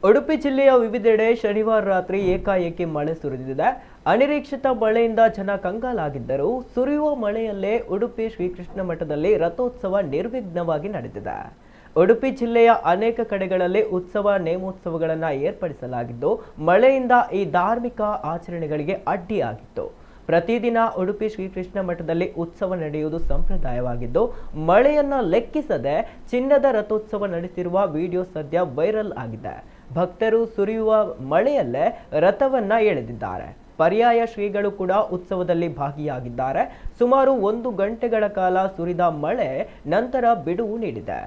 ಉಡುಪಿ ಜಿಲ್ಲೆಯ ವಿವಿಧೆಡೆ ಶನಿವಾರ ರಾತ್ರಿ ಏಕಾಏಕಿ ಮಳೆ ಸುರಿದಿದೆ. ಅನಿರೀಕ್ಷಿತ ಮಳೆಯಿಂದ ಜನ ಕಂಗಾಲಾಗಿದ್ದರು. ಸುರಿಯುವ ಮಳೆಯಲ್ಲೇ ಉಡುಪಿ ಶ್ರೀಕೃಷ್ಣ ಮಠದಲ್ಲಿ ರಥೋತ್ಸವ ನಿರ್ವಿಘ್ನವಾಗಿ ನಡೆದಿದೆ. ಉಡುಪಿ ಜಿಲ್ಲೆಯ ಅನೇಕ ಕಡೆಗಳಲ್ಲಿ ಉತ್ಸವ ನೇಮೋತ್ಸವಗಳನ್ನು ಏರ್ಪಡಿಸಲಾಗಿದ್ದು, ಮಳೆಯಿಂದ ಈ ಧಾರ್ಮಿಕ ಆಚರಣೆಗಳಿಗೆ ಅಡ್ಡಿಯಾಗಿತ್ತು. ಪ್ರತಿದಿನ ಉಡುಪಿ ಶ್ರೀಕೃಷ್ಣ ಮಠದಲ್ಲಿ ಉತ್ಸವ ನಡೆಯುವುದು ಸಂಪ್ರದಾಯವಾಗಿದ್ದು, ಮಳೆಯನ್ನ ಲೆಕ್ಕಿಸದೆ ಚಿನ್ನದ ರಥೋತ್ಸವ ನಡೆಸಿರುವ ವಿಡಿಯೋ ಸದ್ಯ ವೈರಲ್ ಆಗಿದೆ. ಭಕ್ತರು ಸುರಿಯುವ ಮಳೆಯಲ್ಲೇ ರಥವನ್ನ ಎಳೆದಿದ್ದಾರೆ. ಪರ್ಯಾಯ ಶ್ರೀಗಳು ಕೂಡ ಉತ್ಸವದಲ್ಲಿ ಭಾಗಿಯಾಗಿದ್ದಾರೆ. ಸುಮಾರು 1 ಗಂಟೆಗಳ ಕಾಲ ಸುರಿದ ಮಳೆ ನಂತರ ಬಿಡುವು ನೀಡಿದೆ.